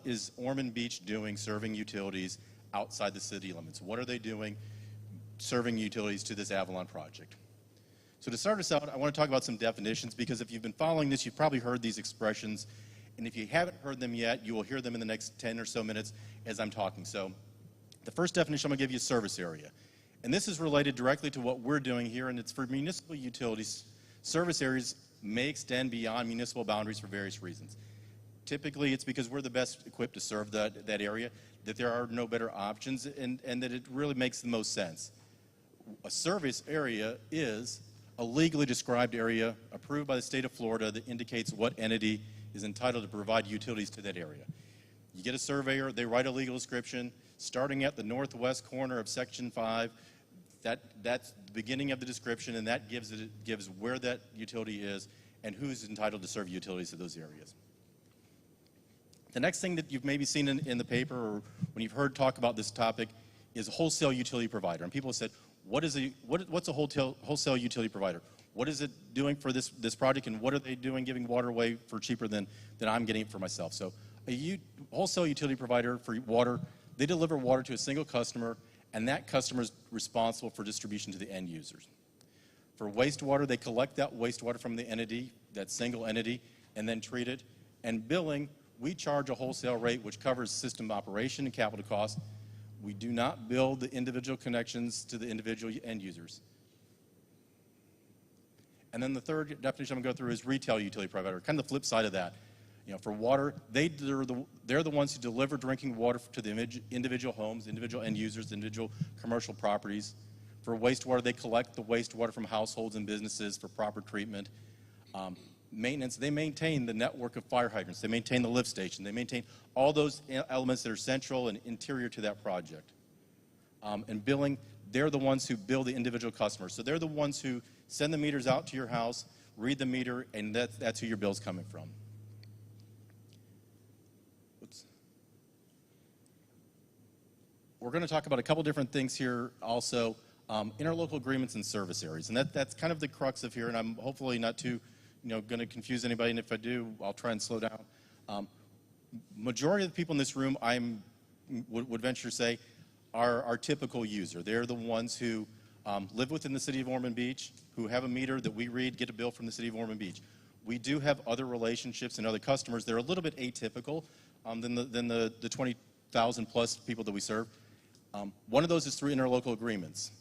is Ormond Beach doing serving utilities outside the city limits? What are they doing serving utilities to this Avalon project? So to start us out, I want to talk about some definitions, because if you've been following this, you've probably heard these expressions, and if you haven't heard them yet, you will hear them in the next 10 or so minutes as I'm talking. So the first definition I'm going to give you is service area. And this is related directly to what we're doing here, and it's for municipal utilities. Service areas may extend beyond municipal boundaries for various reasons. Typically, it's because we're the best equipped to serve that area, that there are no better options, and that it really makes the most sense. A service area is a legally described area approved by the state of Florida that indicates what entity is entitled to provide utilities to that area. You get a surveyor, they write a legal description, starting at the northwest corner of Section 5. That's the beginning of the description, and that gives where that utility is and who's entitled to serve utilities to those areas. The next thing that you've maybe seen in the paper, or when you've heard talk about this topic, is a wholesale utility provider. And people have said, what's a wholesale utility provider? What is it doing for this project, and what are they doing giving water away for cheaper than I'm getting it for myself? So a wholesale utility provider for water, they deliver water to a single customer, and that customer is responsible for distribution to the end users. For wastewater, they collect that wastewater from the entity, that single entity, and then treat it. And billing, we charge a wholesale rate which covers system operation and capital costs. We do not bill the individual connections to the individual end users. And then the third definition I'm going to go through is retail utility provider, kind of the flip side of that. You know, for water, they're the ones who deliver drinking water to the individual homes, individual end users, individual commercial properties. For wastewater, they collect the wastewater from households and businesses for proper treatment. Maintenance, they maintain the network of fire hydrants, they maintain the lift station, they maintain all those elements that are central and interior to that project. And billing, they're the ones who bill the individual customers. So they're the ones who send the meters out to your house, read the meter, and that's who your bill's coming from. We're going to talk about a couple different things here also, interlocal agreements and service areas. And that's kind of the crux of here, and I'm hopefully not too going to confuse anybody, and if I do, I'll try and slow down. Majority of the people in this room, would venture to say, are our typical user. They're the ones who live within the city of Ormond Beach, who have a meter that we read, get a bill from the city of Ormond Beach. We do have other relationships and other customers. They're a little bit atypical than the 20,000 plus people that we serve. One of those is through interlocal agreements.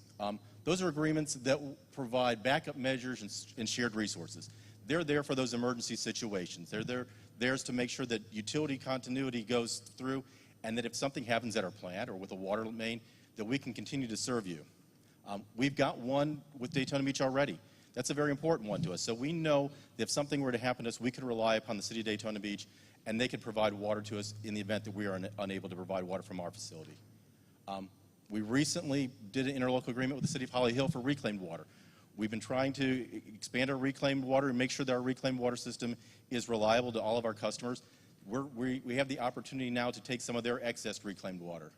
Those are agreements that provide backup measures and shared resources. They're there for those emergency situations. They're theirs to make sure that utility continuity goes through, and that if something happens at our plant or with a water main, that we can continue to serve you. We've got one with Daytona Beach already. That's a very important one to us. So we know that if something were to happen to us, we can rely upon the city of Daytona Beach, and they can provide water to us in the event that we are unable to provide water from our facility. We recently did an interlocal agreement with the city of Holly Hill for reclaimed water. We've been trying to expand our reclaimed water and make sure that our reclaimed water system is reliable to all of our customers. We have the opportunity now to take some of their excess reclaimed water.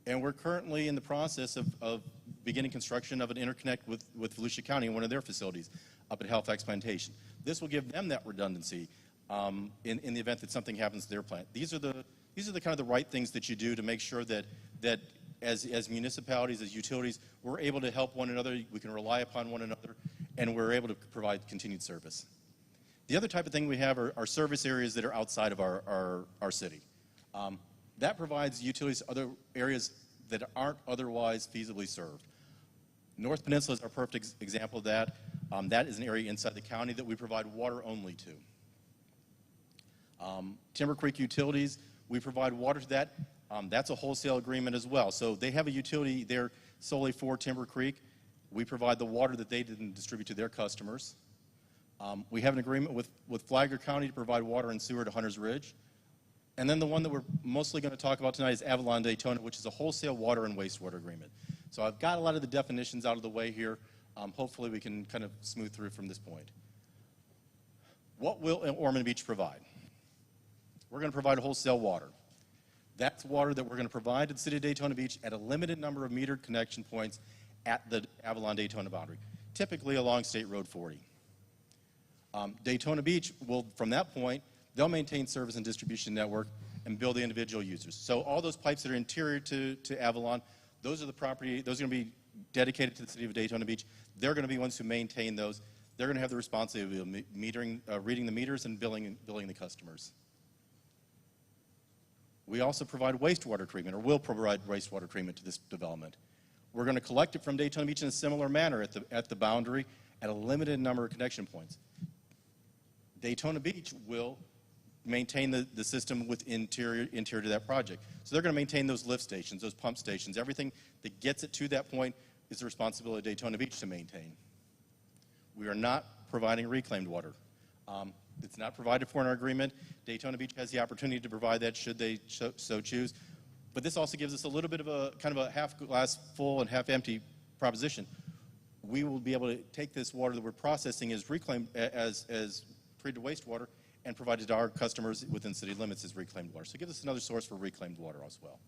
And we're currently in the process of beginning construction of an interconnect with Volusia County in one of their facilities up at Halifax Plantation. This will give them that redundancy in the event that something happens to their plant. These are the kind of the right things that you do to make sure that as municipalities, as utilities, we're able to help one another, we can rely upon one another, and we're able to provide continued service. The other type of thing we have are service areas that are outside of our city. That provides utilities to other areas that aren't otherwise feasibly served. North Peninsula is our perfect example of that. That is an area inside the county that we provide water only to. Timber Creek Utilities, we provide water to that. That's a wholesale agreement as well. So they have a utility there solely for Timber Creek. We provide the water that they didn't distribute to their customers. We have an agreement with Flagler County to provide water and sewer to Hunters Ridge. And then the one that we're mostly going to talk about tonight is Avalon Daytona, which is a wholesale water and wastewater agreement. So I've got a lot of the definitions out of the way here. Hopefully we can kind of smooth through from this point. What will Ormond Beach provide? We're going to provide wholesale water. That's water that we're going to provide to the city of Daytona Beach at a limited number of metered connection points at the Avalon Daytona boundary, typically along State Road 40. Daytona Beach will, from that point, they'll maintain service and distribution network and bill the individual users. So all those pipes that are interior to Avalon, those are the property, those are going to be dedicated to the city of Daytona Beach. They're going to be ones who maintain those. They're going to have the responsibility of metering, reading the meters and billing the customers. We also provide wastewater treatment, or will provide wastewater treatment to this development. We're going to collect it from Daytona Beach in a similar manner at the boundary at a limited number of connection points. Daytona Beach will maintain the system with interior to that project. So they're going to maintain those lift stations, those pump stations. Everything that gets it to that point is the responsibility of Daytona Beach to maintain. We are not providing reclaimed water. It's not provided for in our agreement. Daytona Beach has the opportunity to provide that should they so choose. But this also gives us a little bit of a kind of a half glass full and half empty proposition. We will be able to take this water that we're processing as reclaimed, as treated wastewater, and provide it to our customers within city limits as reclaimed water. So it gives us another source for reclaimed water as well.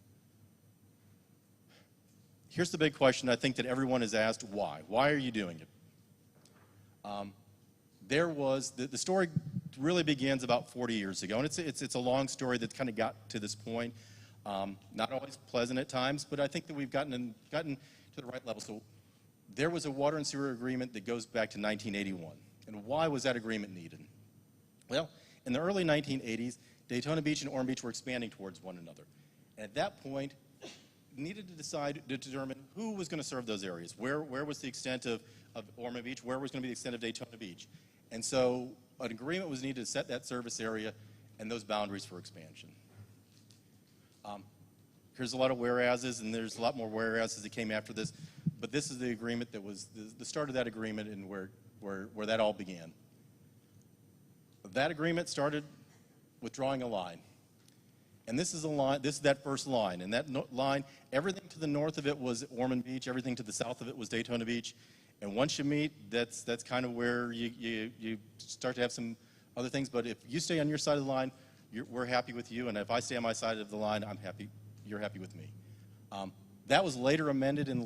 Here's the big question I think that everyone has asked: why? Why are you doing it? The story really begins about 40 years ago, and it's a long story that kind of got to this point. Not always pleasant at times, but I think that we've gotten to the right level. So there was a water and sewer agreement that goes back to 1981. And why was that agreement needed? Well, in the early 1980s, Daytona Beach and Ormond Beach were expanding towards one another. And at that point, needed to determine who was going to serve those areas. Where was the extent of Ormond Beach? Where was going to be the extent of Daytona Beach? And so an agreement was needed to set that service area and those boundaries for expansion. Here's a lot of whereases, and there's a lot more whereases that came after this, but this is the agreement that was the start of that agreement and where that all began. That agreement started with drawing a line. And this is a line, this is that first line. And that line, everything to the north of it was Ormond Beach, everything to the south of it was Daytona Beach. And once you meet, that's kind of where you start to have some other things. But if you stay on your side of the line, we're happy with you. And if I stay on my side of the line, I'm happy. You're happy with me. That was later amended in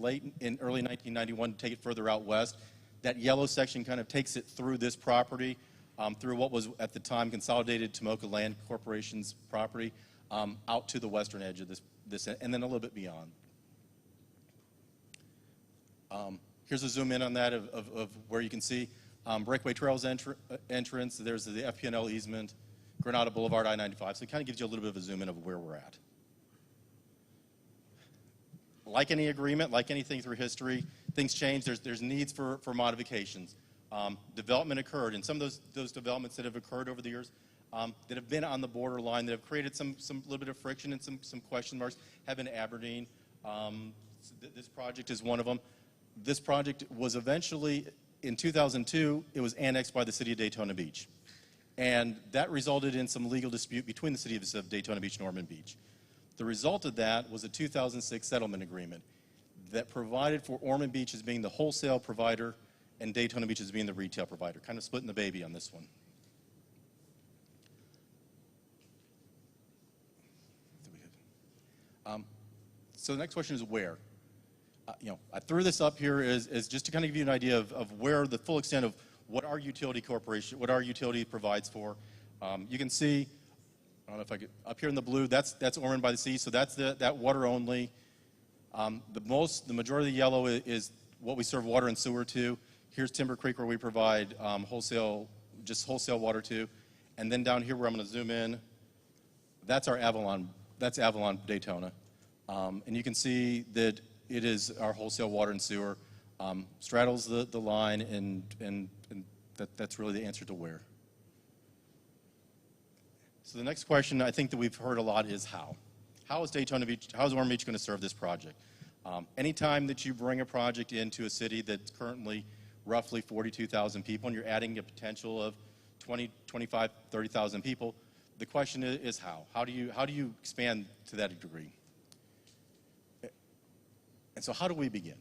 early 1991 to take it further out west. That yellow section kind of takes it through this property, through what was at the time Consolidated Tomoka Land Corporation's property, out to the western edge of this, and then a little bit beyond. Here's a zoom in on that of where you can see Breakaway Trails entrance. There's the FPNL easement, Granada Boulevard, I-95. So it kind of gives you a little bit of a zoom in of where we're at. Like any agreement, like anything through history, things change. There's needs for modifications. Development occurred, and some of those developments that have occurred over the years that have been on the borderline, that have created some little bit of friction and some question marks, have been Aberdeen. This project is one of them. This project was eventually, in 2002, it was annexed by the city of Daytona Beach. And that resulted in some legal dispute between the cities of Daytona Beach and Ormond Beach. The result of that was a 2006 settlement agreement that provided for Ormond Beach as being the wholesale provider and Daytona Beach as being the retail provider, kind of splitting the baby on this one. So the next question is where? I threw this up here as just to kind of give you an idea of where the full extent of what our utility corporation, what our utility provides for. You can see, I don't know if I could, up here in the blue, that's Ormond by the Sea, so that's that water only. The majority of the yellow is what we serve water and sewer to. Here's Timber Creek, where we provide wholesale water to. And then down here where I'm going to zoom in, that's our Avalon, that's Avalon Daytona. And you can see that it is our wholesale water and sewer, straddles the line, and that's really the answer to where. So the next question I think that we've heard a lot is how. How is Daytona Beach, how is Ormond Beach going to serve this project? Anytime that you bring a project into a city that's currently roughly 42,000 people and you're adding a potential of 20, 25, 30,000 people, the question is how? How do you expand to that degree? And so how do we begin?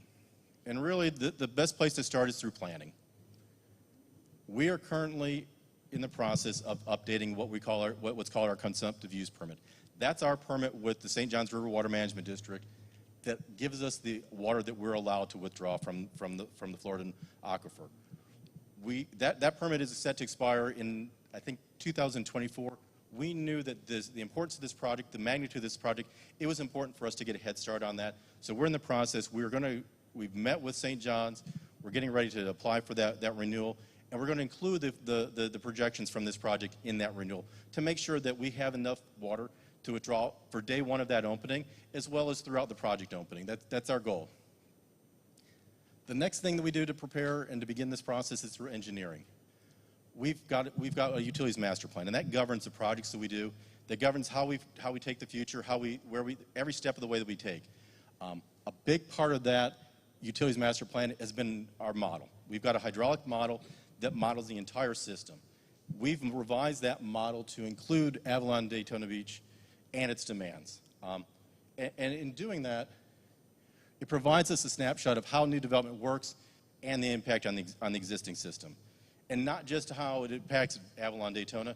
And really the best place to start is through planning. We are currently in the process of updating what's called our consumptive use permit. That's our permit with the St. Johns River Water Management District that gives us the water that we're allowed to withdraw from the Floridan aquifer. That permit is set to expire in, I think, 2024. we knew that the importance of this project, the magnitude of this project, it was important for us to get a head start on that. So we're in the process. We've met with St. John's. We're getting ready to apply for that renewal. And we're going to include the projections from this project in that renewal to make sure that we have enough water to withdraw for day one of that opening, as well as throughout the project opening. That's our goal. The next thing that we do to prepare and to begin this process is through engineering. We've got a utilities master plan, and that governs the projects that we do. That governs how we take the future, every step of the way that we take. A big part of that utilities master plan has been our model. We've got a hydraulic model that models the entire system. We've revised that model to include Avalon Daytona Beach and its demands. And in doing that, it provides us a snapshot of how new development works and the impact on the existing system. And not just how it impacts Avalon Daytona,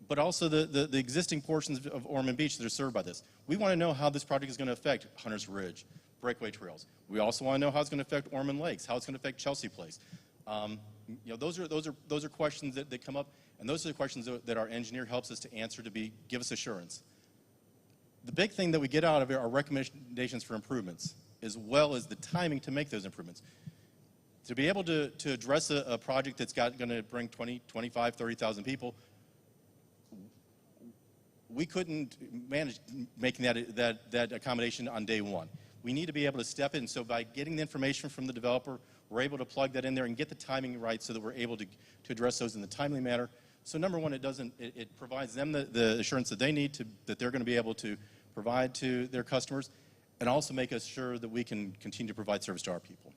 but also the existing portions of Ormond Beach that are served by this. We want to know how this project is going to affect Hunter's Ridge, Breakaway Trails. We also want to know how it's going to affect Ormond Lakes, how it's going to affect Chelsea Place. Those are questions that come up, and those are the questions that our engineer helps us to answer give us assurance. The big thing that we get out of it are recommendations for improvements, as well as the timing to make those improvements. To be able to address a project that's going to bring 20, 25, 30,000 people, we couldn't manage making that accommodation on day one. We need to be able to step in. So by getting the information from the developer, we're able to plug that in there and get the timing right so that we're able to address those in the timely manner. So number one, it provides them the assurance that they need that they're going to be able to provide to their customers, and also make us sure that we can continue to provide service to our people.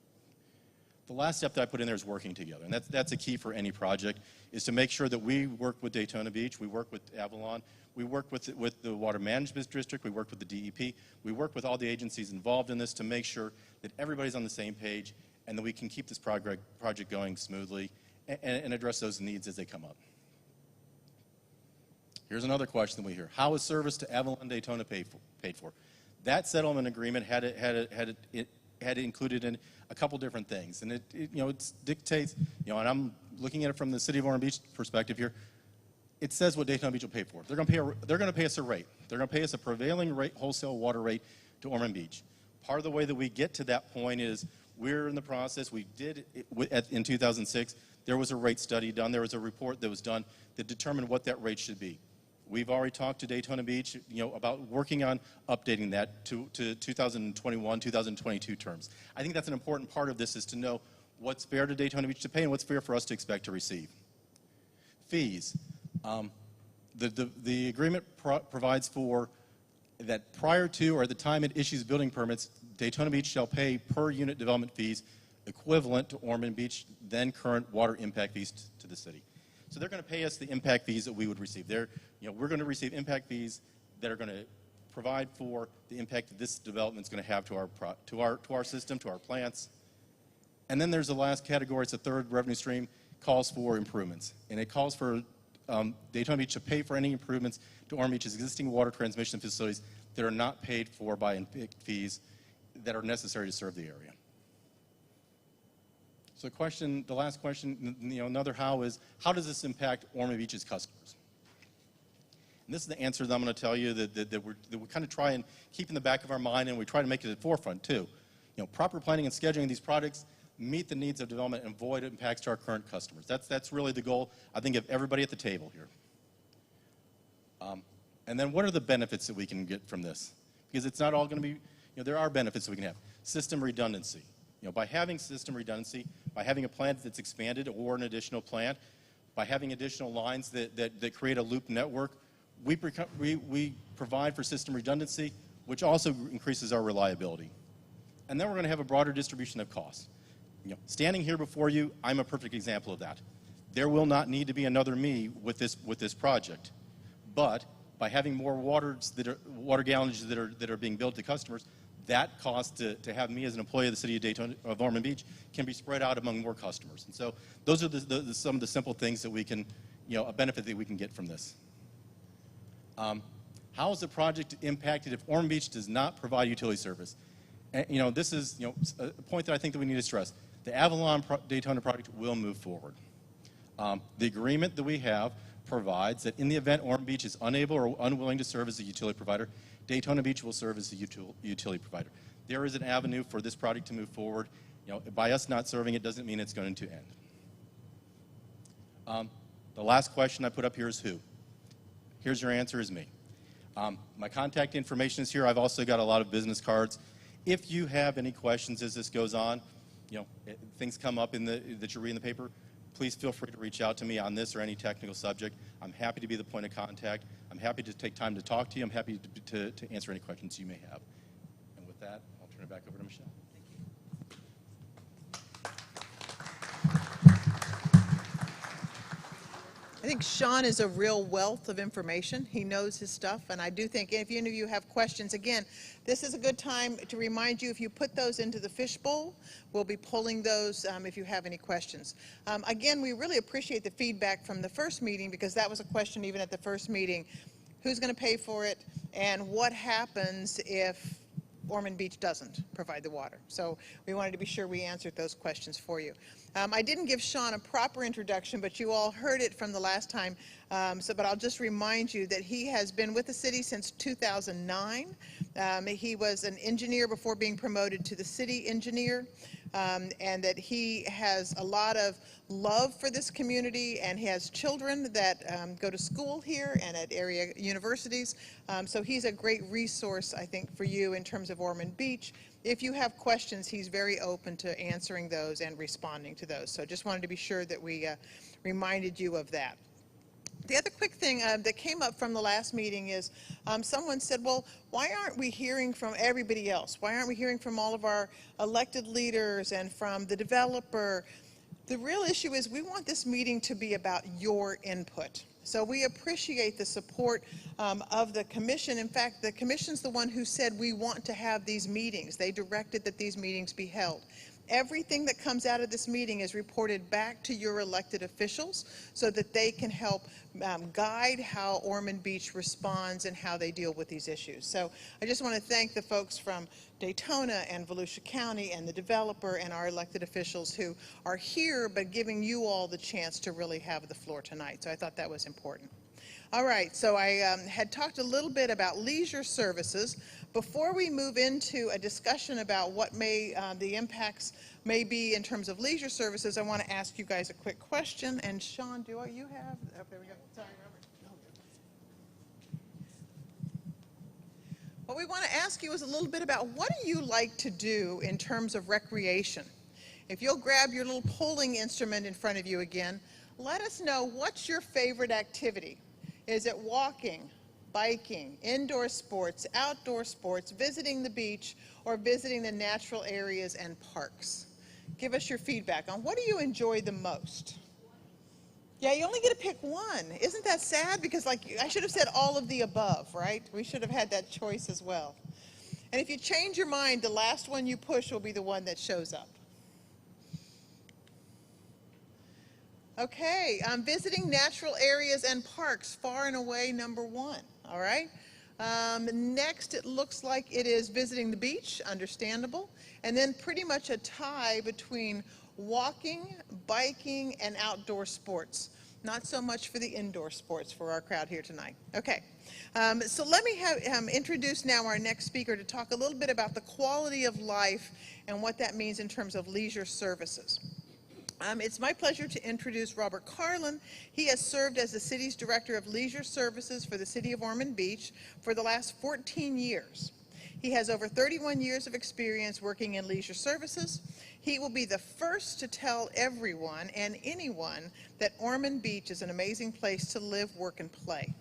The last step that I put in there is working together, and that's a key for any project, is to make sure that we work with Daytona Beach, we work with Avalon, we work with the Water Management District, we work with the DEP, we work with all the agencies involved in this to make sure that everybody's on the same page and that we can keep this project going smoothly and address those needs as they come up. Here's another question that we hear. How is service to Avalon Daytona paid for? That settlement agreement had included in a couple different things, and it dictates, and I'm looking at it from the City of Ormond Beach perspective here. It says what Daytona Beach will pay for. They're going to pay us a rate. They're going to pay us a prevailing rate, wholesale water rate to Ormond Beach. Part of the way that we get to that point is we're in the process. We did in 2006. There was a rate study done. There was a report that was done that determined what that rate should be. We've already talked to Daytona Beach, about working on updating that to 2021, 2022 terms. I think that's an important part of this, is to know what's fair to Daytona Beach to pay and what's fair for us to expect to receive. Fees. The agreement provides for that prior to or at the time it issues building permits, Daytona Beach shall pay per unit development fees equivalent to Ormond Beach then current water impact fees to the city. So they're going to pay us the impact fees that we would receive. We're going to receive impact fees that are going to provide for the impact that this development is going to have to our system, to our plants. And then there's the last category. It's the third revenue stream, calls for improvements, and it calls for Daytona Beach to pay for any improvements to Ormond Beach's existing water transmission facilities that are not paid for by impact fees that are necessary to serve the area. So the last question, another how is, how does this impact Ormond Beach's customers? And this is the answer that I'm going to tell you that we kind of try and keep in the back of our mind, and we try to make it at the forefront too. Proper planning and scheduling of these projects meet the needs of development and avoid impacts to our current customers. That's really the goal, I think, of everybody at the table here. And then what are the benefits that we can get from this? Because it's not all going to be, there are benefits that we can have. System redundancy. By having system redundancy, by having a plant that's expanded or an additional plant, by having additional lines that create a loop network, we provide for system redundancy, which also increases our reliability. And then we're going to have a broader distribution of costs. Standing here before you, I'm a perfect example of that. There will not need to be another me with this project, but by having more water gallons that are being billed to customers, that cost to have me as an employee of the City of Ormond Beach can be spread out among more customers. And so those are some of the simple things that we can, a benefit that we can get from this. How is the project impacted if Ormond Beach does not provide utility service? And, this is a point that I think that we need to stress. The Avalon Daytona project will move forward. The agreement that we have provides that in the event Ormond Beach is unable or unwilling to serve as a utility provider, Daytona Beach will serve as the utility provider. There is an avenue for this project to move forward. You know, by us not serving it doesn't mean it's going to end. The last question I put up here is who? Here's your answer, is me. My contact information is here. I've also got a lot of business cards. If you have any questions as this goes on, you know, things come up that you read in the paper, please feel free to reach out to me on this or any technical subject. I'm happy to be the point of contact. I'm happy to take time to talk to you. I'm happy to answer any questions you may have. And with that, I'll turn it back over to Michelle. I think Sean is a real wealth of information. He knows his stuff, and I do think if any of you have questions, again, this is a good time to remind you, if you put those into the fishbowl, we'll be pulling those if you have any questions. Again, we really appreciate the feedback from the first meeting, because that was a question even at the first meeting. Who's going to pay for it, and what happens if Ormond Beach doesn't provide the water? So we wanted to be sure we answered those questions for you. I didn't give Sean a proper introduction, but you all heard it from the last time. But I'll just remind you that he has been with the city since 2009. He was an engineer before being promoted to the city engineer, and that he has a lot of love for this community, and he has children that go to school here and at area universities. So he's a great resource, I think, for you in terms of Ormond Beach. If you have questions, he's very open to answering those and responding to those. So just wanted to be sure that we reminded you of that. The other quick thing that came up from the last meeting is someone said, well, why aren't we hearing from everybody else? Why aren't we hearing from all of our elected leaders and from the developer? The real issue is we want this meeting to be about your input. So we appreciate the support of the commission. In fact, the commission's the one who said we want to have these meetings. They directed that these meetings be held. Everything that comes out of this meeting is reported back to your elected officials so that they can help guide how Ormond Beach responds and how they deal with these issues. So I just want to thank the folks from Daytona and Volusia County and the developer and our elected officials who are here, but giving you all the chance to really have the floor tonight. So I thought that was important. All right, so I had talked a little bit about leisure services. Before we move into a discussion about what the impacts may be in terms of leisure services, I want to ask you guys a quick question. And Sean, do you have? Oh, there we go. Sorry, Robert. What we want to ask you is a little bit about what do you like to do in terms of recreation? If you'll grab your little polling instrument in front of you again, let us know what's your favorite activity. Is it walking, biking, indoor sports, outdoor sports, visiting the beach, or visiting the natural areas and parks? Give us your feedback on what do you enjoy the most? Yeah, you only get to pick one. Isn't that sad? Because I should have said all of the above, right? We should have had that choice as well. And if you change your mind, the last one you push will be the one that shows up. Okay, visiting natural areas and parks, far and away number one, all right? Next, it looks like it is visiting the beach, understandable, and then pretty much a tie between walking, biking, and outdoor sports. Not so much for the indoor sports for our crowd here tonight. Okay, so let me introduce now our next speaker to talk a little bit about the quality of life and what that means in terms of leisure services. It's my pleasure to introduce Robert Carlin. He has served as the city's Director of Leisure Services for the City of Ormond Beach for the last 14 years. He has over 31 years of experience working in leisure services. He will be the first to tell everyone and anyone that Ormond Beach is an amazing place to live, work, and play.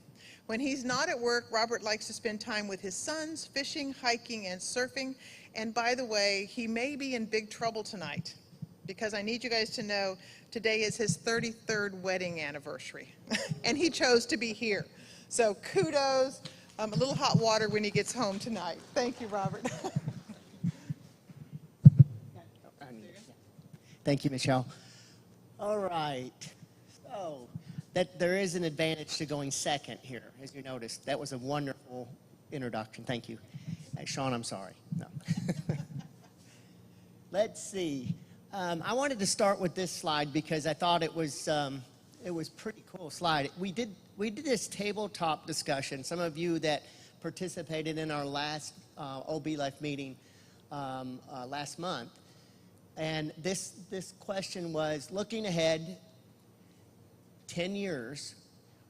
When he's not at work, Robert likes to spend time with his sons, fishing, hiking, and surfing. And by the way, he may be in big trouble tonight, because I need you guys to know today is his 33rd wedding anniversary, and he chose to be here. So kudos, a little hot water when he gets home tonight. Thank you, Robert. Thank you, Michelle. All right, so there is an advantage to going second here, as you noticed. That was a wonderful introduction. Thank you. Sean, I'm sorry. No. Let's see. I wanted to start with this slide because I thought it was It was pretty cool slide. We did this tabletop discussion. Some of you that participated in our last OB Life meeting last month, and this question was, looking ahead 10 years,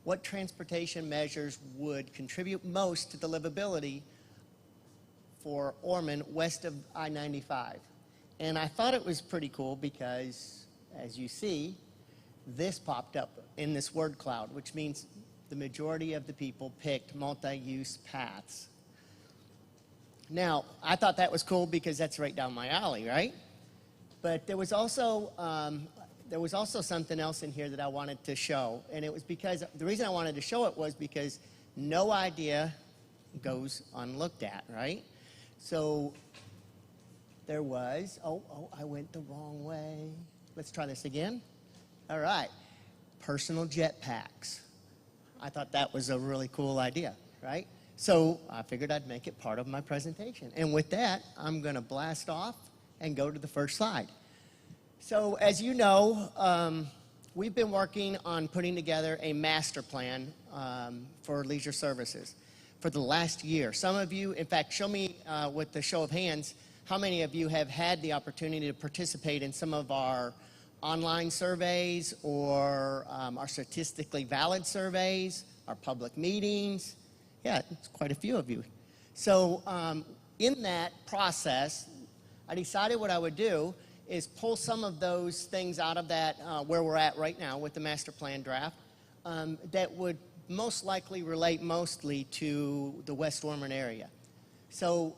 what transportation measures would contribute most to the livability for Ormond west of I-95? And I thought it was pretty cool because, as you see, this popped up in this word cloud, which means the majority of the people picked multi-use paths. Now, I thought that was cool because that's right down my alley, right? But there was also something else in here that I wanted to show, and it was because the reason I wanted to show it was because no idea goes unlooked at, right? So there was, I went the wrong way. Let's try this again. All right, personal jetpacks. I thought that was a really cool idea, right? So I figured I'd make it part of my presentation. And with that, I'm gonna blast off and go to the first slide. So as you know, we've been working on putting together a master plan for leisure services for the last year. Some of you, in fact, show me with the show of hands, how many of you have had the opportunity to participate in some of our online surveys or our statistically valid surveys, our public meetings. Yeah, it's quite a few of you. So in that process, I decided what I would do is pull some of those things out of that where we're at right now with the master plan draft that would most likely relate mostly to the West Ormond area. So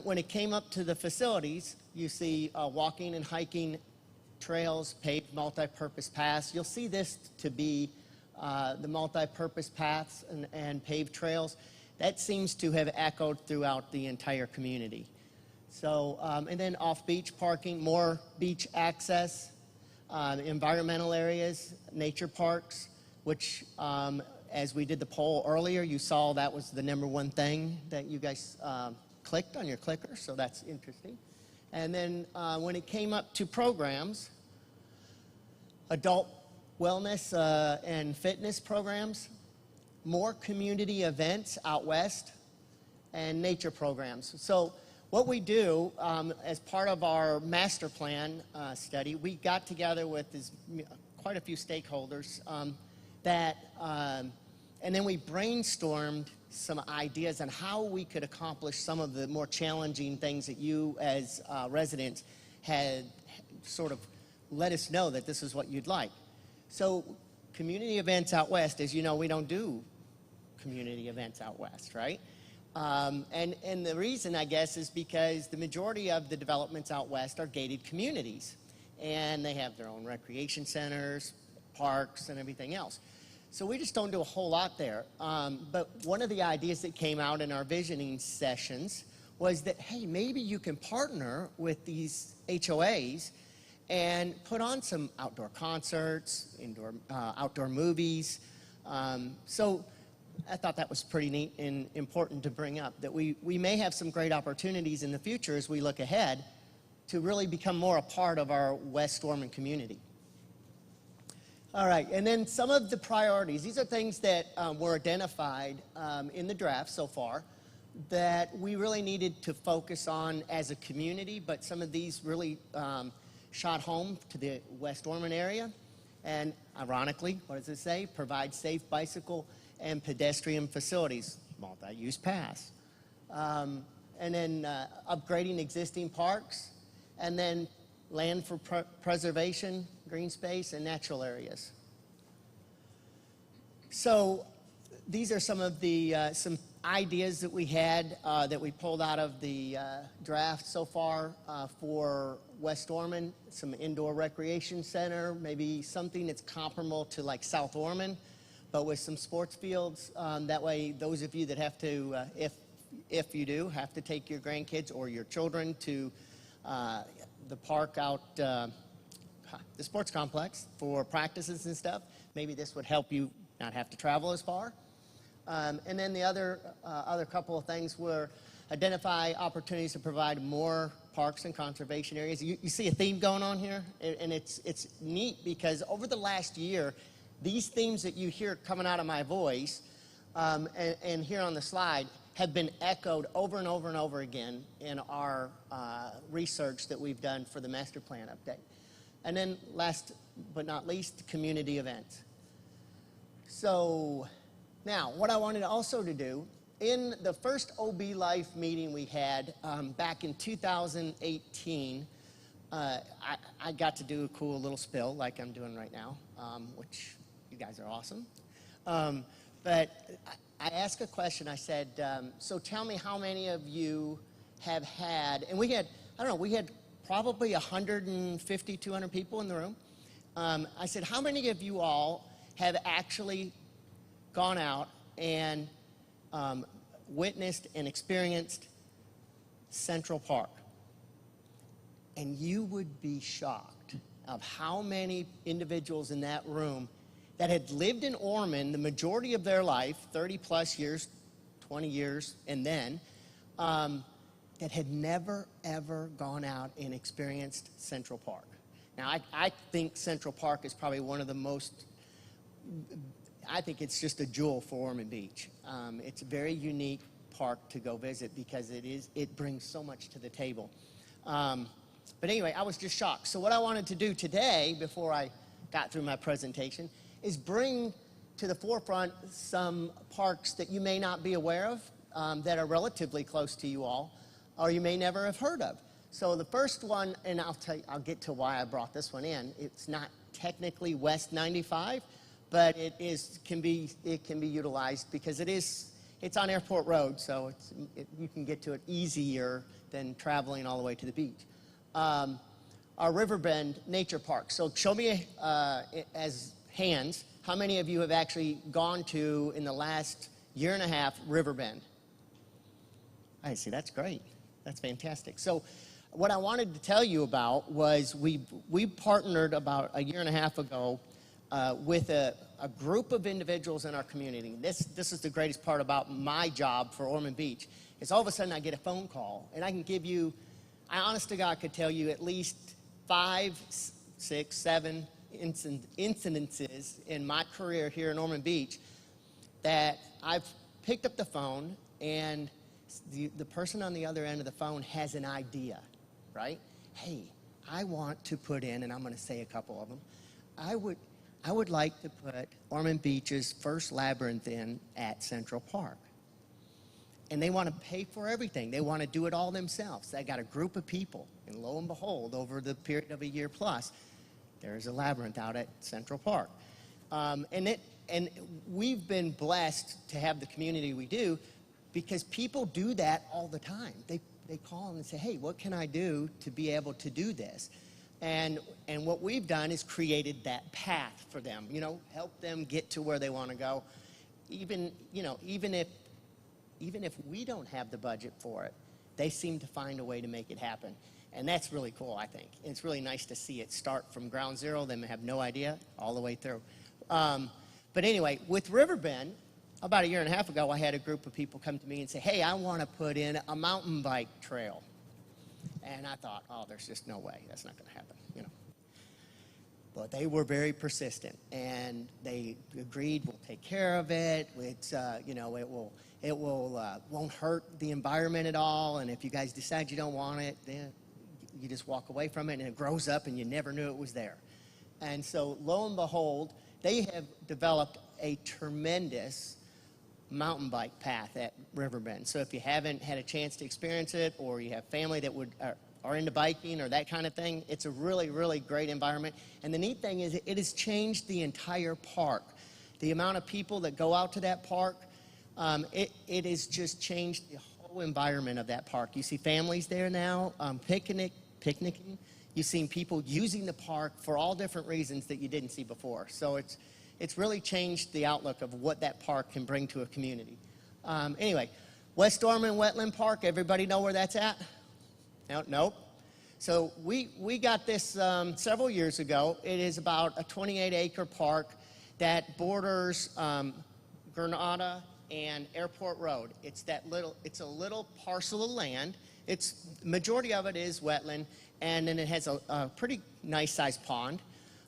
when it came up to the facilities, you see walking and hiking trails, paved multi-purpose paths. You'll see this to be the multi-purpose paths and paved trails. That seems to have echoed throughout the entire community. So, and then off-beach parking, more beach access, environmental areas, nature parks, which as we did the poll earlier, you saw that was the #1 thing that you guys clicked on your clicker, so that's interesting. And then when it came up to programs, adult wellness and fitness programs, more community events out west, and nature programs. So what we do as part of our master plan study, we got together with quite a few stakeholders and then we brainstormed some ideas on how we could accomplish some of the more challenging things that you as residents had sort of let us know that this is what you'd like. So community events out west, as you know, we don't do community events out west, right? And the reason, I guess, is because the majority of the developments out west are gated communities, and they have their own recreation centers, parks, and everything else. So we just don't do a whole lot there. But one of the ideas that came out in our visioning sessions was that, hey, maybe you can partner with these HOAs and put on some outdoor concerts, outdoor movies. So I thought that was pretty neat and important to bring up, that we may have some great opportunities in the future as we look ahead to really become more a part of our West Ormond community. All right, and then some of the priorities. These are things that were identified in the draft so far that we really needed to focus on as a community, but some of these really shot home to the West Ormond area. And ironically, what does it say? Provide safe bicycle and pedestrian facilities, multi-use paths. And then upgrading existing parks, and then land for preservation, green space, and natural areas. So these are some of the some ideas that we had that we pulled out of the draft so far for West Ormond. Some indoor recreation center, maybe something that's comparable to like South Ormond, but with some sports fields. That way, those of you that have to, if you do, have to take your grandkids or your children to the park out, the sports complex for practices and stuff, maybe this would help you not have to travel as far. And then the other couple of things were identify opportunities to provide more parks and conservation areas. You see a theme going on here, and it's neat because over the last year, These themes that you hear coming out of my voice and here on the slide have been echoed over and over and over again in our research that we've done for the master plan update. And then last but not least, community events. So now what I wanted also to do, in the first OB Life meeting we had back in 2018, I got to do a cool little spill like I'm doing right now, which you guys are awesome. But I asked a question. I said, so tell me how many of you have had, and we had, I don't know, we had probably 150, 200 people in the room. I said, how many of you all have actually gone out and witnessed and experienced Central Park? And you would be shocked of how many individuals in that room that had lived in Ormond the majority of their life, 30 plus years, 20 years, and then, that had never, ever gone out and experienced Central Park. Now, I think Central Park is probably one of the most, I think it's just a jewel for Ormond Beach. It's a very unique park to go visit because it brings so much to the table. But anyway, I was just shocked. So what I wanted to do today, before I got through my presentation, is bring to the forefront some parks that you may not be aware of, that are relatively close to you all, or you may never have heard of. So the first one, and I'll get to why I brought this one in. It's not technically West 95, but it can be utilized because it's on Airport Road, so you can get to it easier than traveling all the way to the beach. Our Riverbend Nature Park. So show me as hands, how many of you have actually gone to, in the last year and a half, Riverbend? I see, that's great. That's fantastic. So what I wanted to tell you about was we partnered about a year and a half ago with a group of individuals in our community. This is the greatest part about my job for Ormond Beach, is all of a sudden I get a phone call, and I can give you, I honest to God could tell you at least 5, 6, 7 incidences in my career here in Ormond Beach that I've picked up the phone and the person on the other end of the phone has an idea, right? Hey, I want to put in, and I'm going to say a couple of them, I would like to put Ormond Beach's first labyrinth in at Central Park. And they want to pay for everything. They want to do it all themselves. They got a group of people, and lo and behold, over the period of a year plus, there's a labyrinth out at Central Park. And we've been blessed to have the community we do because people do that all the time. They call and say, hey, what can I do to be able to do this? And what we've done is created that path for them, help them get to where they want to go. Even if we don't have the budget for it, they seem to find a way to make it happen. And that's really cool, I think. It's really nice to see it start from ground zero. They may have no idea all the way through. But anyway, with Riverbend, about a year and a half ago, I had a group of people come to me and say, hey, I want to put in a mountain bike trail. And I thought, oh, there's just no way. That's not going to happen, But they were very persistent, and they agreed we'll take care of it. It's, it won't hurt the environment at all. And if you guys decide you don't want it, then you just walk away from it, and it grows up, and you never knew it was there. And so, lo and behold, they have developed a tremendous mountain bike path at Riverbend. So if you haven't had a chance to experience it, or you have family that are into biking or that kind of thing, it's a really, really great environment. And the neat thing is it has changed the entire park. The amount of people that go out to that park, it has just changed the whole environment of that park. You see families there now picnicking. You've seen people using the park for all different reasons that you didn't see before. So it's really changed the outlook of what that park can bring to a community. Anyway, West Ormond Wetland Park, everybody know where that's at? Nope. So we got this several years ago. It is about a 28-acre park that borders Granada and Airport Road. It's a little parcel of land. Majority of it is wetland, and then it has a pretty nice-sized pond.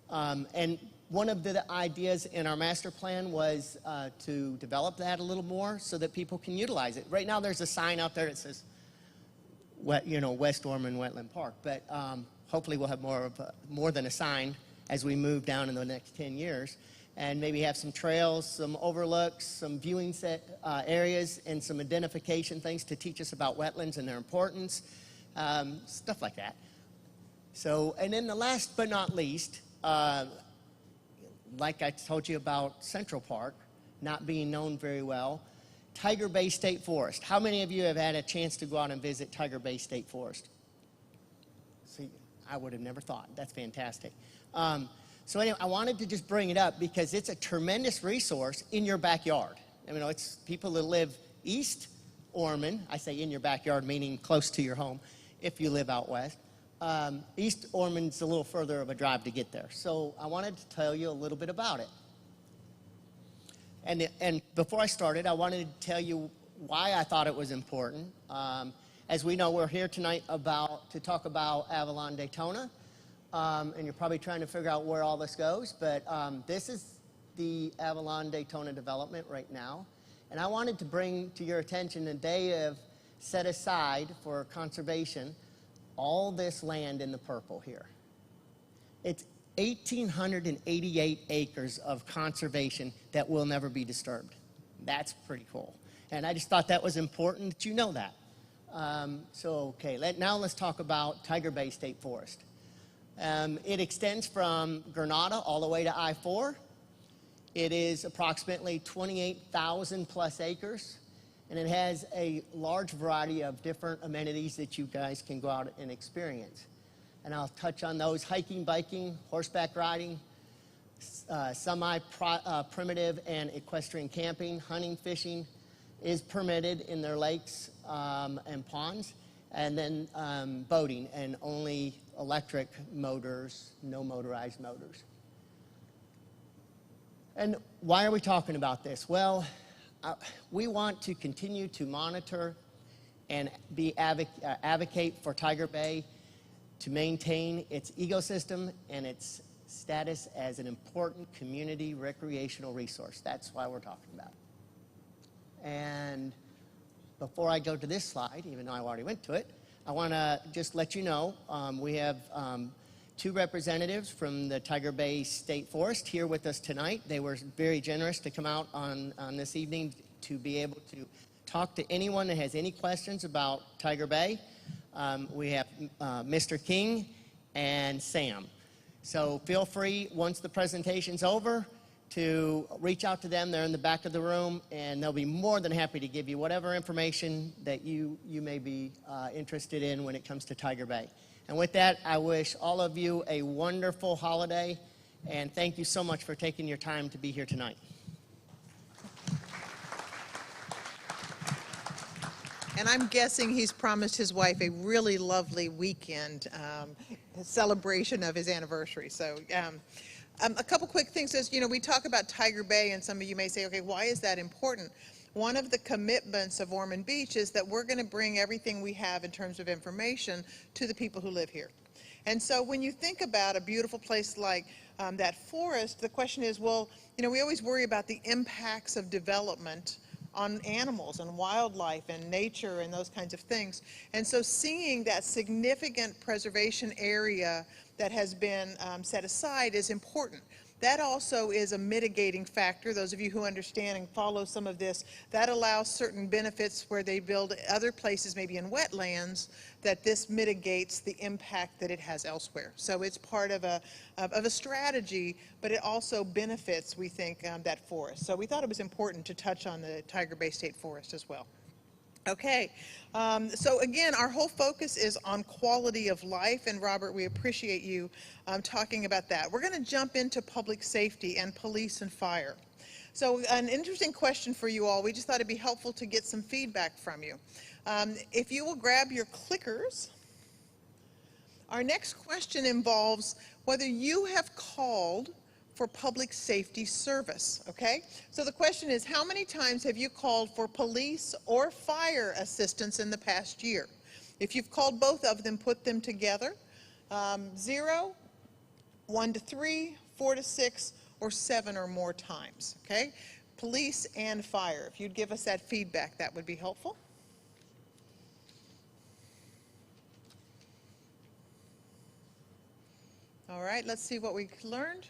And one of the ideas in our master plan was to develop that a little more so that people can utilize it. Right now there's a sign out there that says, West Ormond Wetland Park, but hopefully we'll have more than a sign as we move down in the next 10 years, and maybe have some trails, some overlooks, some viewing areas, and some identification things to teach us about wetlands and their importance, stuff like that. So, and then the last but not least, like I told you about Central Park not being known very well, Tiger Bay State Forest. How many of you have had a chance to go out and visit Tiger Bay State Forest? See, I would have never thought. That's fantastic. So anyway, I wanted to just bring it up because it's a tremendous resource in your backyard. I mean, it's people that live east Ormond. I say in your backyard, meaning close to your home if you live out west. East Ormond's a little further of a drive to get there. So I wanted to tell you a little bit about it. And before I started, I wanted to tell you why I thought it was important. As we know, we're here tonight to talk about Avalon Daytona. And you're probably trying to figure out where all this goes. But this is the Avalon Daytona development right now. And I wanted to bring to your attention that they have set aside for conservation all this land in the purple here. It's 1,888 acres of conservation that will never be disturbed. That's pretty cool. And I just thought that was important that you know that. Now let's talk about Tiger Bay State Forest. It extends from Granada all the way to I-4. It is approximately 28,000 plus acres. And it has a large variety of different amenities that you guys can go out and experience. And I'll touch on those: hiking, biking, horseback riding, semi-primitive and equestrian camping, hunting, fishing is permitted in their lakes and ponds, and then boating, and only electric motors, no motorized motors. And why are we talking about this? Well, we want to continue to monitor and advocate for Tiger Bay to maintain its ecosystem and its status as an important community recreational resource. That's why we're talking about it. And before I go to this slide, even though I already went to it, I want to just let you know we have two representatives from the Tiger Bay State Forest here with us tonight. They were very generous to come out on this evening to be able to talk to anyone that has any questions about Tiger Bay. We have Mr. King and Sam. So feel free, once the presentation's over, to reach out to them. They're in the back of the room, and they'll be more than happy to give you whatever information that you may be interested in when it comes to Tiger Bay. And with that, I wish all of you a wonderful holiday, and thank you so much for taking your time to be here tonight. And I'm guessing he's promised his wife a really lovely weekend celebration of his anniversary. So a couple quick things is, we talk about Tiger Bay, and some of you may say, okay, why is that important? One of the commitments of Ormond Beach is that we're going to bring everything we have in terms of information to the people who live here. And so when you think about a beautiful place like that forest, the question is, well, we always worry about the impacts of development on animals and wildlife and nature and those kinds of things. And so seeing that significant preservation area that has been set aside is important. That also is a mitigating factor. Those of you who understand and follow some of this, that allows certain benefits where they build other places, maybe in wetlands, that this mitigates the impact that it has elsewhere. So it's part of a strategy, but it also benefits, we think, that forest. So we thought it was important to touch on the Tiger Bay State Forest as well. Okay, so again, our whole focus is on quality of life, and Robert, we appreciate you talking about that. We're going to jump into public safety and police and fire. So an interesting question for you all. We just thought it'd be helpful to get some feedback from you. If you will grab your clickers, our next question involves whether you have called for public safety service, okay? So the question is, how many times have you called for police or fire assistance in the past year? If you've called both of them, put them together. 0, 1 to 3, 4 to 6, or 7 or more times, okay? Police and fire, if you'd give us that feedback, that would be helpful. All right, let's see what we learned.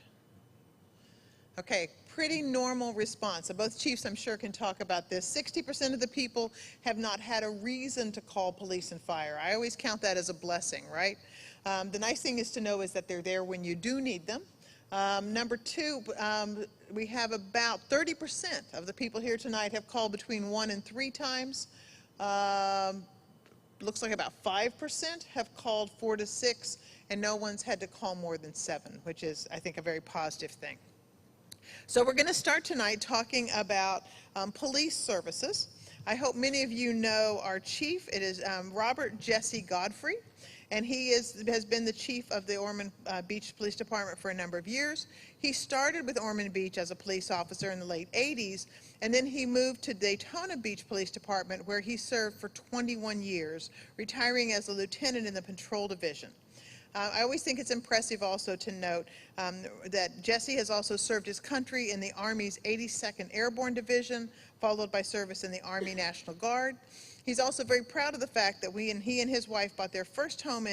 Okay, pretty normal response. So both chiefs, I'm sure, can talk about this. 60% of the people have not had a reason to call police and fire. I always count that as a blessing, right? The nice thing is to know is that they're there when you do need them. Number two, we have about 30% of the people here tonight have called between 1 and 3 times. Looks like about 5% have called 4 to 6, and no one's had to call more than 7, which is, I think, a very positive thing. So we're going to start tonight talking about police services. I hope many of you know our chief. It is Robert Jesse Godfrey, and he has been the chief of the Ormond Beach Police Department for a number of years. He started with Ormond Beach as a police officer in the late 80s, and then he moved to Daytona Beach Police Department, where he served for 21 years, retiring as a lieutenant in the patrol division. I always think it's impressive also to note that Jesse has also served his country in the Army's 82nd Airborne Division, followed by service in the Army National Guard. He's also very proud of the fact that he and his wife bought their first home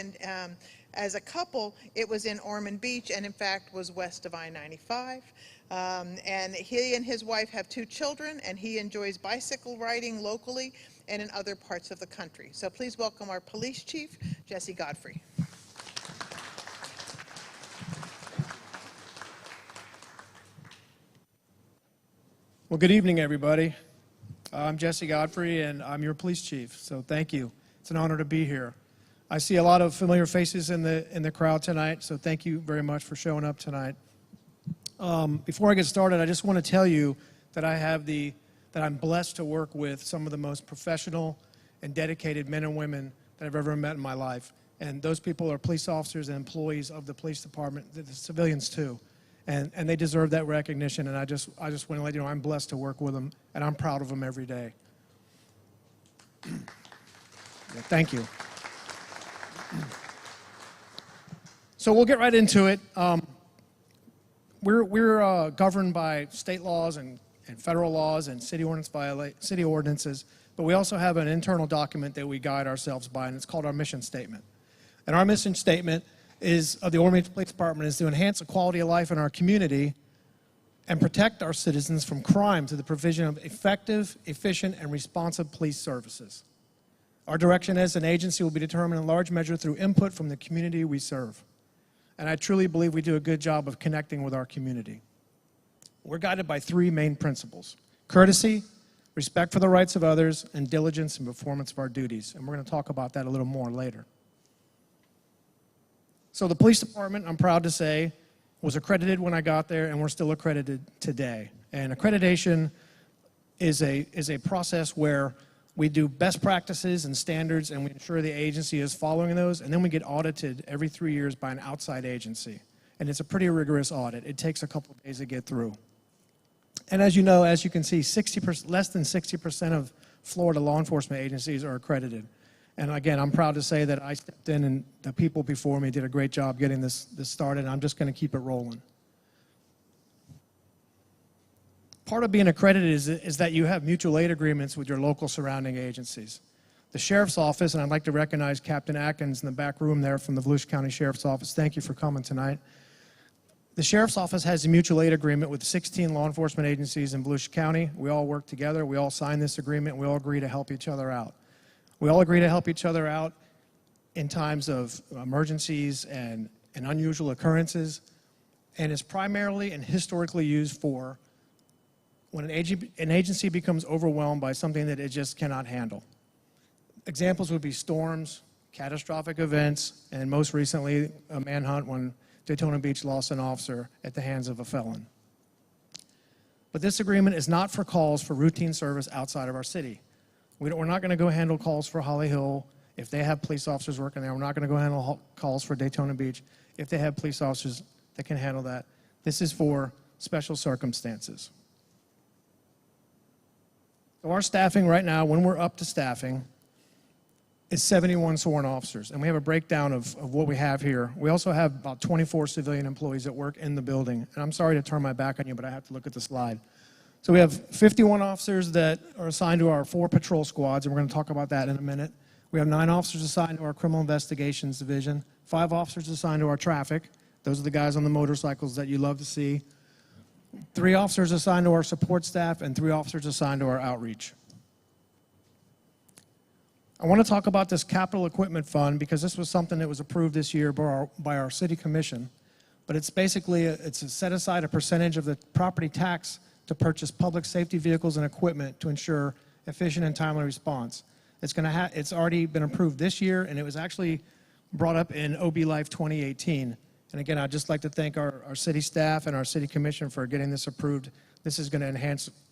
as a couple. It was in Ormond Beach, and in fact was west of I-95. And he and his wife have 2 children, and he enjoys bicycle riding locally and in other parts of the country. So please welcome our police chief, Jesse Godfrey. Well, good evening, everybody. I'm Jesse Godfrey, and I'm your police chief, so thank you. It's an honor to be here. I see a lot of familiar faces in the crowd tonight, so thank you very much for showing up tonight. Before I get started, I just want to tell you that I'm blessed to work with some of the most professional and dedicated men and women that I've ever met in my life. And those people are police officers and employees of the police department, the civilians too. And they deserve that recognition, and I just want to let you know I'm blessed to work with them, and I'm proud of them every day. Thank you. So we'll get right into it. We're governed by state laws and federal laws and city ordinances, but we also have an internal document that we guide ourselves by, and it's called our mission statement. And our mission statement of the Ormond Beach Police Department is to enhance the quality of life in our community and protect our citizens from crime through the provision of effective, efficient, and responsive police services. Our direction as an agency will be determined in large measure through input from the community we serve. And I truly believe we do a good job of connecting with our community. We're guided by 3 main principles: courtesy, respect for the rights of others, and diligence in performance of our duties. And we're going to talk about that a little more later. So the police department, I'm proud to say, was accredited when I got there, and we're still accredited today. And accreditation is a process where we do best practices and standards, and we ensure the agency is following those, and then we get audited every 3 years by an outside agency. And it's a pretty rigorous audit. It takes a couple of days to get through. And as you know, as you can see, less than 60% of Florida law enforcement agencies are accredited. And again, I'm proud to say that I stepped in, and the people before me did a great job getting this started, and I'm just going to keep it rolling. Part of being accredited is that you have mutual aid agreements with your local surrounding agencies. The Sheriff's Office, and I'd like to recognize Captain Atkins in the back room there from the Volusia County Sheriff's Office. Thank you for coming tonight. The Sheriff's Office has a mutual aid agreement with 16 law enforcement agencies in Volusia County. We all work together. We all sign this agreement. We all agree to help each other out. We all agree to help each other out in times of emergencies and unusual occurrences, and is primarily and historically used for when an agency becomes overwhelmed by something that it just cannot handle. Examples would be storms, catastrophic events, and most recently a manhunt when Daytona Beach lost an officer at the hands of a felon. But this agreement is not for calls for routine service outside of our city. We're not going to go handle calls for Holly Hill if they have police officers working there. We're not going to go handle calls for Daytona Beach if they have police officers that can handle that. This is for special circumstances. So our staffing right now, when we're up to staffing, is 71 sworn officers, and we have a breakdown of what we have here. We also have about 24 civilian employees that work in the building, and I'm sorry to turn my back on you, but I have to look at the slide. So we have 51 officers that are assigned to our 4 patrol squads, and we're going to talk about that in a minute. We have 9 officers assigned to our criminal investigations division, 5 officers assigned to our traffic. Those are the guys on the motorcycles that you love to see. 3 officers assigned to our support staff, and 3 officers assigned to our outreach. I want to talk about this capital equipment fund because this was something that was approved this year by our city commission. But it's basically, it's a set aside a percentage of the property tax to purchase public safety vehicles and equipment to ensure efficient and timely response. It's already been approved this year, and it was actually brought up in OB Life 2018. And again, I'd just like to thank our city staff and our city commission for getting this approved. This is going to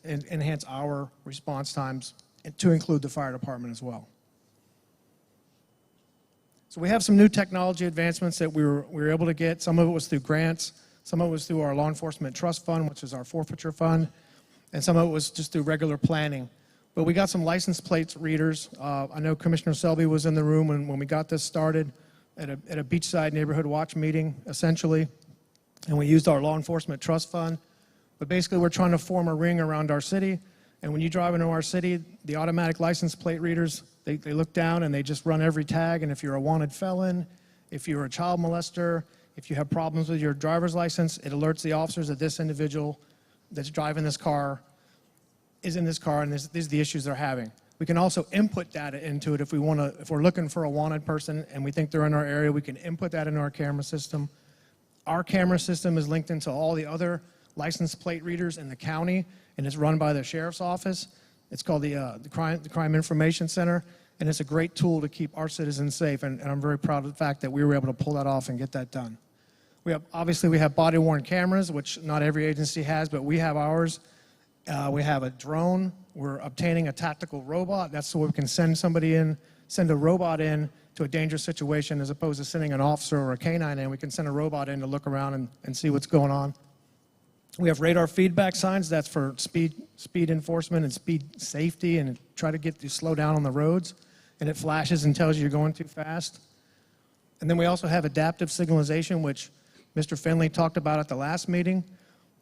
enhance our response times to include the fire department as well. So we have some new technology advancements that we were able to get. Some of it was through grants. Some of it was through our law enforcement trust fund, which is our forfeiture fund. And some of it was just through regular planning. But we got some license plate readers. I know Commissioner Selby was in the room when we got this started at a beachside neighborhood watch meeting, essentially. And we used our law enforcement trust fund. But basically, we're trying to form a ring around our city. And when you drive into our city, the automatic license plate readers, they look down and they just run every tag. And if you're a wanted felon, if you're a child molester, if you have problems with your driver's license, it alerts the officers that this individual that's driving this car is in this car and these are the issues they're having. We can also input data into it if we're looking for a wanted person and we think they're in our area, we can input that into our camera system. Our camera system is linked into all the other license plate readers in the county, and it's run by the sheriff's office. It's called the Crime Information Center, and it's a great tool to keep our citizens safe, and I'm very proud of the fact that we were able to pull that off and get that done. Obviously, we have body-worn cameras, which not every agency has, but we have ours. We have a drone. We're obtaining a tactical robot. That's so we can send a robot in to a dangerous situation as opposed to sending an officer or a canine in. We can send a robot in to look around and see what's going on. We have radar feedback signs. That's for speed enforcement and speed safety and try to get you slow down on the roads. And it flashes and tells you you're going too fast. And then we also have adaptive signalization, which Mr. Finley talked about at the last meeting.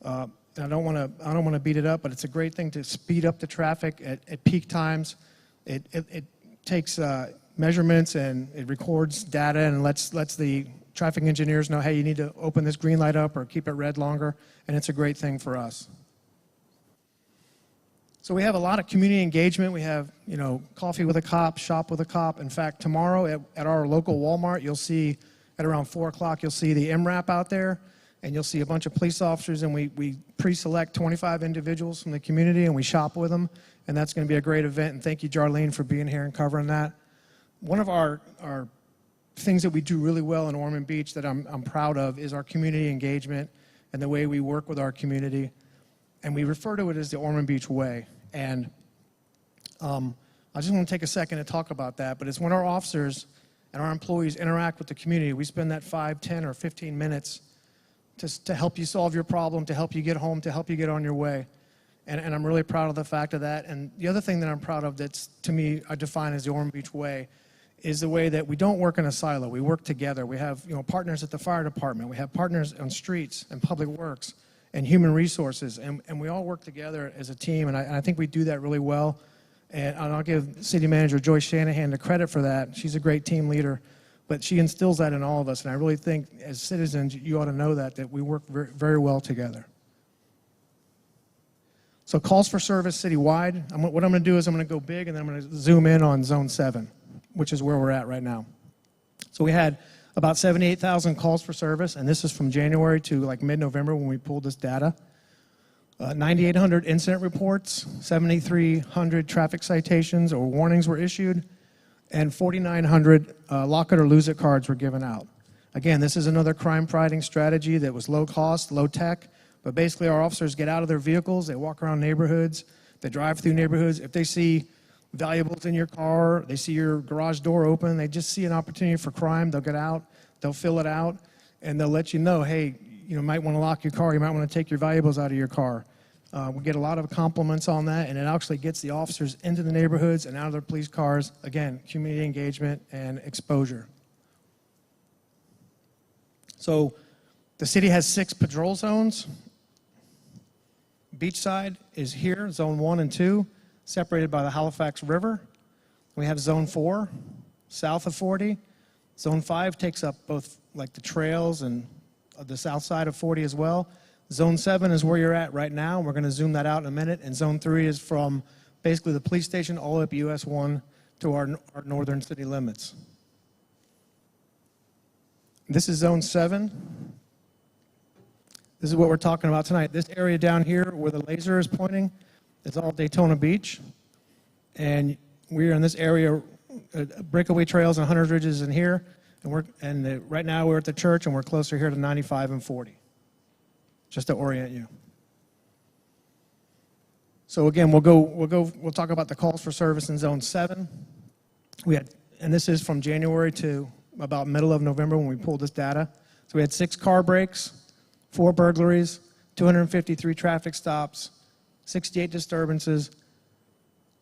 And I don't want to beat it up, but it's a great thing to speed up the traffic at peak times. It takes measurements and it records data and lets the traffic engineers know, hey, you need to open this green light up or keep it red longer, and it's a great thing for us. So we have a lot of community engagement. We have, coffee with a cop, shop with a cop. In fact, tomorrow at our local Walmart, you'll see at around 4 o'clock, you'll see the MRAP out there, and you'll see a bunch of police officers, and we pre-select 25 individuals from the community, and we shop with them, and that's going to be a great event, and thank you, Jarlene, for being here and covering that. One of our things that we do really well in Ormond Beach that I'm proud of is our community engagement and the way we work with our community. And we refer to it as the Ormond Beach Way. And I just want to take a second to talk about that. But it's when our officers and our employees interact with the community, we spend that 5, 10, or 15 minutes to help you solve your problem, to help you get home, to help you get on your way. And I'm really proud of the fact of that. And the other thing that I'm proud of that's, to me, I define as the Ormond Beach Way is the way that we don't work in a silo. We work together. We have partners at the fire department. We have partners on streets and public works and human resources. And we all work together as a team. And I think we do that really well. And I'll give City Manager Joyce Shanahan the credit for that. She's a great team leader. But she instills that in all of us. And I really think as citizens, you ought to know that we work very, very well together. So calls for service citywide. What I'm going to do is I'm going to go big and then I'm going to zoom in on Zone 7, which is where we're at right now. So we had about 78,000 calls for service, and this is from January to like mid-November when we pulled this data. 9,800 incident reports, 7,300 traffic citations or warnings were issued, and 4,900 lock it or lose it cards were given out. Again, this is another crime-fighting strategy that was low cost, low tech, but basically our officers get out of their vehicles, they walk around neighborhoods, they drive through neighborhoods. If they see valuables in your car, they see your garage door open, they just see an opportunity for crime, they'll get out, they'll fill it out, and they'll let you know, hey, you might want to lock your car, you might want to take your valuables out of your car. We get a lot of compliments on that, and it actually gets the officers into the neighborhoods and out of their police cars. Again, community engagement and exposure. So the city has 6 patrol zones. Beachside is here, zone 1 and 2, separated by the Halifax River. We have zone 4, south of 40. Zone 5 takes up both like the trails and the south side of 40 as well. Zone 7 is where you're at right now. We're going to zoom that out in a minute. And zone 3 is from basically the police station all the way up US 1 to our northern city limits. This is zone 7. This is what we're talking about tonight. This area down here where the laser is pointing is all Daytona Beach. And we're in this area, breakaway trails and Hunter's Ridge is in here. And right now we're at the church and we're closer here to 95 and 40. Just to orient you. So again, we'll talk about the calls for service in zone 7. And this is from January to about middle of November when we pulled this data. So we had 6 car breaks, 4 burglaries, 253 traffic stops, 68 disturbances,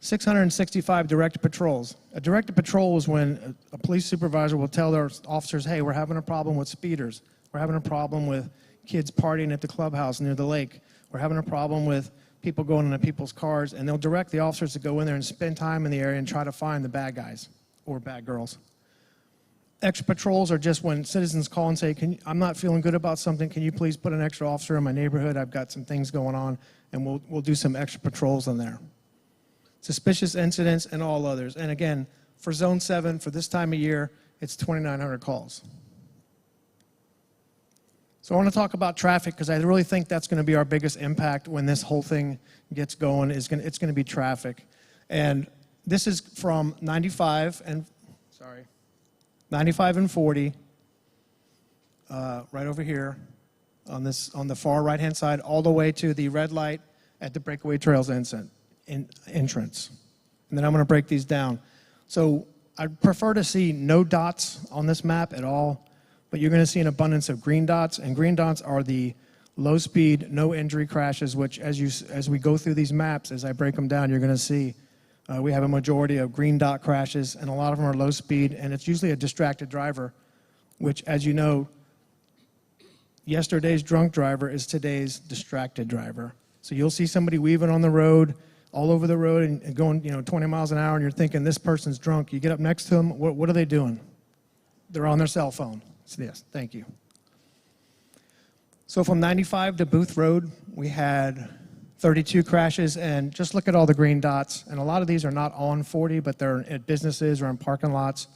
665 directed patrols. A directed patrol is when a police supervisor will tell their officers, hey, we're having a problem with speeders. We're having a problem with kids partying at the clubhouse near the lake. We're having a problem with people going into people's cars, and they'll direct the officers to go in there and spend time in the area and try to find the bad guys or bad girls. Extra patrols are just when citizens call and say, I'm not feeling good about something, can you please put an extra officer in my neighborhood? I've got some things going on, and we'll do some extra patrols in there. Suspicious incidents and all others. And again, for Zone 7, for this time of year, it's 2,900 calls. So I want to talk about traffic because I really think that's going to be our biggest impact when this whole thing gets going. It's going to be traffic. And this is from 95 and 40, right over here on the far right-hand side, all the way to the red light at the Breakaway Trails entrance. And then I'm going to break these down. So I'd prefer to see no dots on this map at all. But you're going to see an abundance of green dots, and green dots are the low-speed, no-injury crashes, which as we go through these maps, as I break them down, you're going to see we have a majority of green dot crashes, and a lot of them are low-speed, and it's usually a distracted driver, which, as you know, yesterday's drunk driver is today's distracted driver. So you'll see somebody weaving on the road, all over the road, and going 20 miles an hour, and you're thinking, this person's drunk. You get up next to them, what are they doing? They're on their cell phone. Yes, thank you. So from 95 to Booth Road, we had 32 crashes, and just look at all the green dots. And a lot of these are not on 40, but they're at businesses or in parking lots.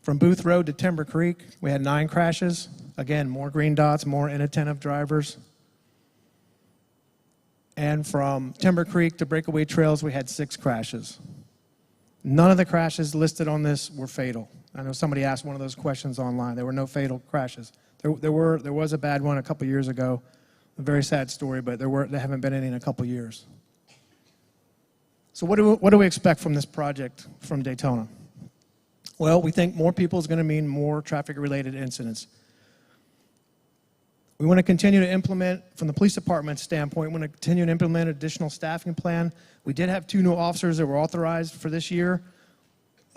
From Booth Road to Timber Creek, we had 9 crashes. Again, more green dots, more inattentive drivers. And from Timber Creek to Breakaway Trails, we had 6 crashes. None of the crashes listed on this were fatal. I know somebody asked one of those questions online. There were no fatal crashes. There was a bad one a couple years ago. A very sad story, but there haven't been any in a couple years. So what do we expect from this project from Daytona? Well, we think more people is going to mean more traffic-related incidents. We want to continue to implement, from the police department standpoint, we want to continue to implement additional staffing plan. We did have 2 new officers that were authorized for this year.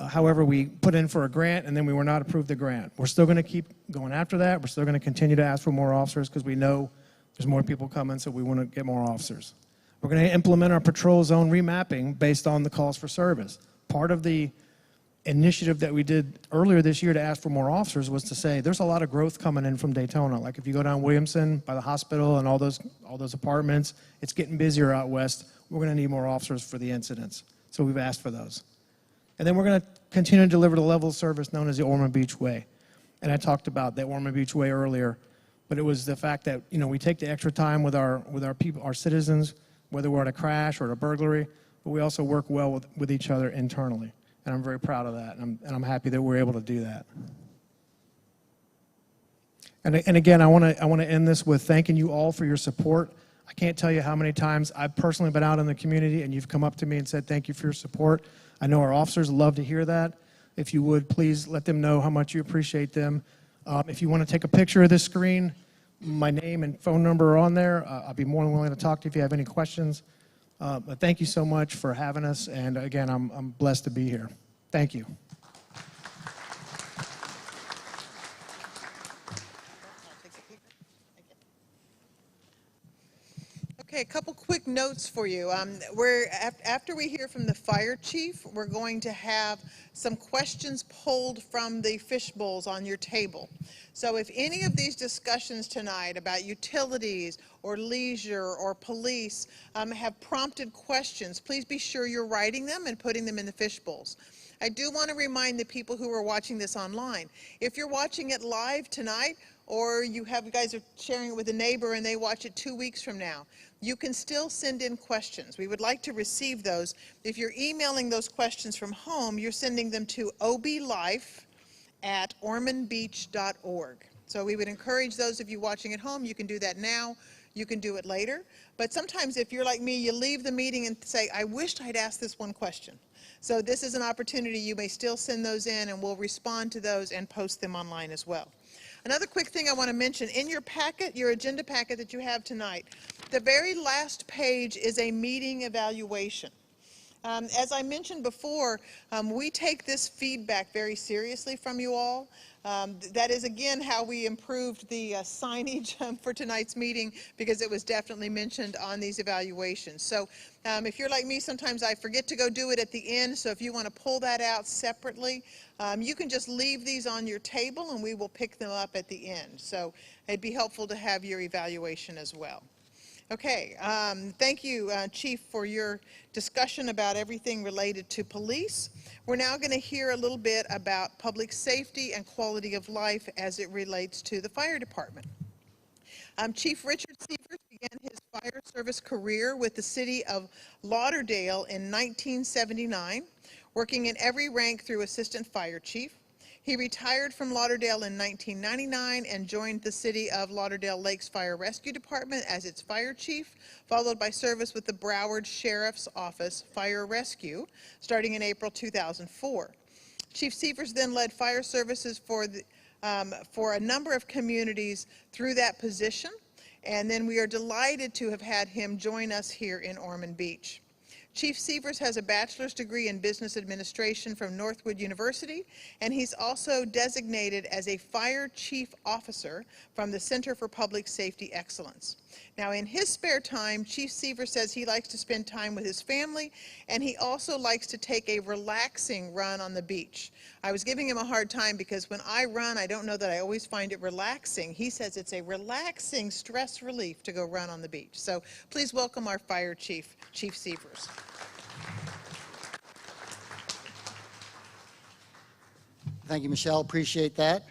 However, we put in for a grant, and then we were not approved the grant. We're still going to keep going after that. We're still going to continue to ask for more officers because we know there's more people coming, so we want to get more officers. We're going to implement our patrol zone remapping based on the calls for service. Part of the initiative that we did earlier this year to ask for more officers was to say there's a lot of growth coming in from Daytona. Like if you go down Williamson by the hospital and all those apartments, it's getting busier out west. We're going to need more officers for the incidents. So we've asked for those. And then we're going to continue to deliver the level of service known as the Ormond Beach Way. And I talked about that Ormond Beach Way earlier, but it was the fact that we take the extra time with our people, our citizens, whether we're at a crash or at a burglary, but we also work well with each other internally. And I'm very proud of that, and I'm happy that we're able to do that. And again, I want to end this with thanking you all for your support. I can't tell you how many times I've personally been out in the community and you've come up to me and said thank you for your support. I know our officers love to hear that. If you would, please let them know how much you appreciate them. If you want to take a picture of this screen, My name and phone number are on there. I'll be more than willing to talk to you if you have any questions. But thank you so much for having us, and again, I'm blessed to be here. Thank you. Okay, a couple quick notes for you. After we hear from the fire chief, we're going to have some questions pulled from the fish bowls on your table. So if any of these discussions tonight about utilities or leisure or police have prompted questions, please be sure you're writing them and putting them in the fish bowls. I do want to remind the people who are watching this online, if you're watching it live tonight, or you guys are sharing it with a neighbor and they watch it 2 weeks from now, you can still send in questions. We would like to receive those. If you're emailing those questions from home, you're sending them to oblife@ormondbeach.org. So we would encourage those of you watching at home, you can do that now, you can do it later. But sometimes if you're like me, you leave the meeting and say, I wished I'd asked this one question. So this is an opportunity. You may still send those in and we'll respond to those and post them online as well. Another quick thing I want to mention, in your packet, your agenda packet that you have tonight, the very last page is a meeting evaluation. As I mentioned before, we take this feedback very seriously from you all. That is, again, how we improved the signage for tonight's meeting, because it was definitely mentioned on these evaluations. So if you're like me, sometimes I forget to go do it at the end, so if you want to pull that out separately, you can just leave these on your table and we will pick them up at the end. So it'd be helpful to have your evaluation as well. Okay, thank you, Chief, for your discussion about everything related to police. We're now going to hear a little bit about public safety and quality of life as it relates to the fire department. Chief Richard Sievers began his fire service career with the city of Lauderdale in 1979, working in every rank through assistant fire chief. He retired from Lauderdale in 1999 and joined the City of Lauderdale Lakes Fire Rescue Department as its fire chief, followed by service with the Broward Sheriff's Office Fire Rescue, starting in April 2004. Chief Sievers then led fire services for a number of communities through that position, and then we are delighted to have had him join us here in Ormond Beach. Chief Sievers has a bachelor's degree in business administration from Northwood University, and he's also designated as a fire chief officer from the Center for Public Safety Excellence. Now, in his spare time, Chief Sievers says he likes to spend time with his family, and he also likes to take a relaxing run on the beach. I was giving him a hard time because when I run, I don't know that I always find it relaxing. He says it's a relaxing stress relief to go run on the beach. So please welcome our fire chief, Chief Sievers. Thank you, Michelle. Appreciate that.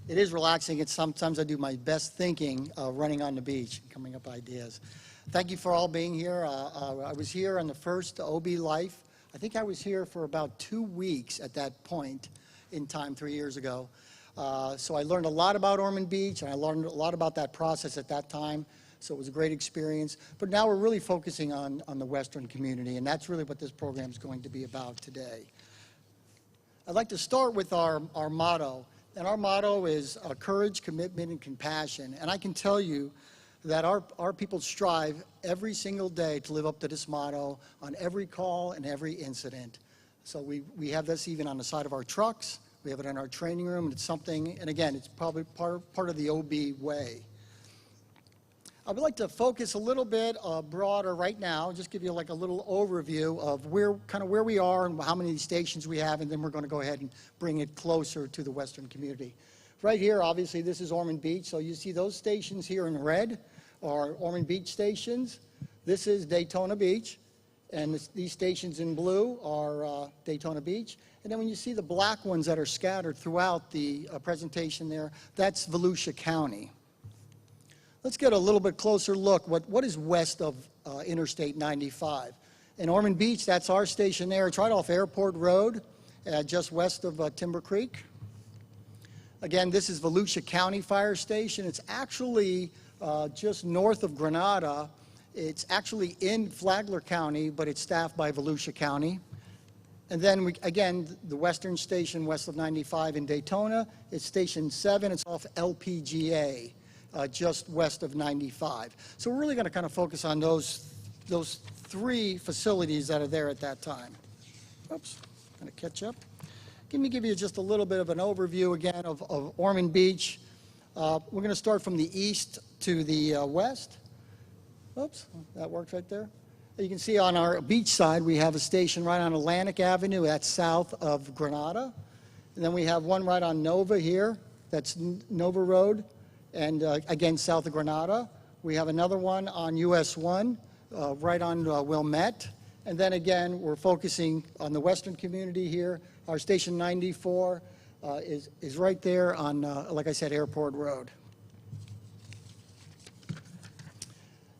It is relaxing. It's sometimes I do my best thinking running on the beach and coming up ideas. Thank you for all being here. I was here on the first OB Life. I think I was here for about 2 weeks at that point in time 3 years ago. So I learned a lot about Ormond Beach, and I learned a lot about that process at that time. So it was a great experience. But now we're really focusing on the Western community, and that's really what this program is going to be about today. I'd like to start with our motto. And our motto is courage, commitment, and compassion. And I can tell you that our people strive every single day to live up to this motto on every call and every incident. So we have this even on the side of our trucks. We have it in our training room. It's something, and again, it's probably part of the OB way. I would like to focus a little bit broader right now, just give you like a little overview of where we are and how many stations we have, and then we're going to go ahead and bring it closer to the Western community. Right here, obviously, this is Ormond Beach, so you see those stations here in red are Ormond Beach stations. This is Daytona Beach, and these stations in blue are Daytona Beach. And then when you see the black ones that are scattered throughout the presentation there, that's Volusia County. Let's get a little bit closer look. What is west of Interstate 95? In Ormond Beach, that's our station there. It's right off Airport Road, just west of Timber Creek. Again, this is Volusia County Fire Station. It's actually just north of Grenada. It's actually in Flagler County, but it's staffed by Volusia County. And then, again, the western station west of 95 in Daytona, it's Station 7. It's off LPGA. just west of 95. So we're really going to kind of focus on those 3 facilities that are there at that time. Oops, going to catch up. Let me give you just a little bit of an overview again of Ormond Beach. We're going to start from the east to the west. Oops, that works right there. You can see on our beach side, we have a station right on Atlantic Avenue. That's south of Granada. And then we have one right on Nova here. That's Nova Road. And again, south of Granada. We have another one on US 1, right on Wilmette. And then again, we're focusing on the western community here. Our station 94 is right there on, like I said, Airport Road.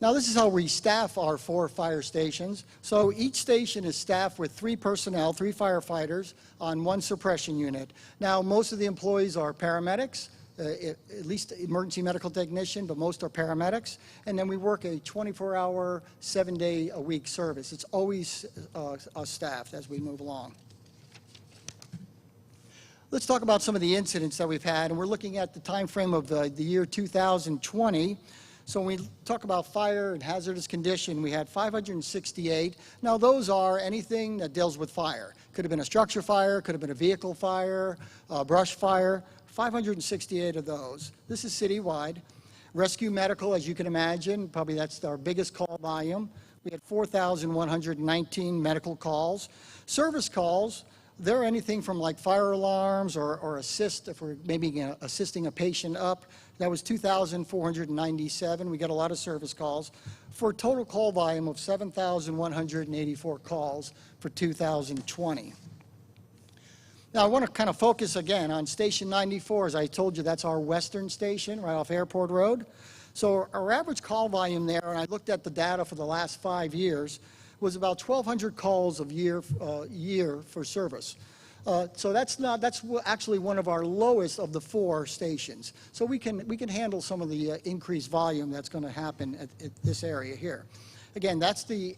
Now, this is how we staff our 4 fire stations. So each station is staffed with 3 personnel, 3 firefighters on 1 suppression unit. Now, most of the employees are paramedics, at least emergency medical technician, but most are paramedics. And then we work a 24-hour, 7-day-a-week service. It's always staffed as we move along. Let's talk about some of the incidents that we've had, and we're looking at the time frame of the year 2020. So when we talk about fire and hazardous condition, we had 568. Now, those are anything that deals with fire. Could have been a structure fire, could have been a vehicle fire, brush fire, 568 of those. This is citywide. Rescue medical, as you can imagine, probably that's our biggest call volume. We had 4,119 medical calls. Service calls, they're anything from like fire alarms or assist, if we're maybe assisting a patient up. That was 2,497. We got a lot of service calls for a total call volume of 7,184 calls for 2020. Now, I want to kind of focus again on Station 94. As I told you, that's our western station right off Airport Road. So our average call volume there, and I looked at the data for the last 5 years, was about 1,200 calls a year for service. So that's actually one of our lowest of the 4 stations. So we can handle some of the increased volume that's going to happen at this area here. Again, that's the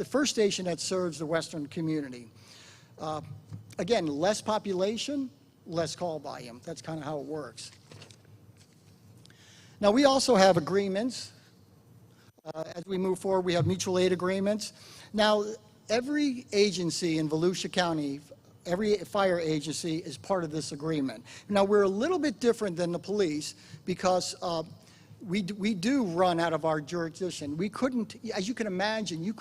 first station that serves the western community. Again, less population, less call volume. That's kind of how it works. Now, we also have agreements. As we move forward, we have mutual aid agreements. Now, every agency in Volusia County, every fire agency is part of this agreement. Now, we're a little bit different than the police because we do run out of our jurisdiction. We couldn't, as you can imagine, you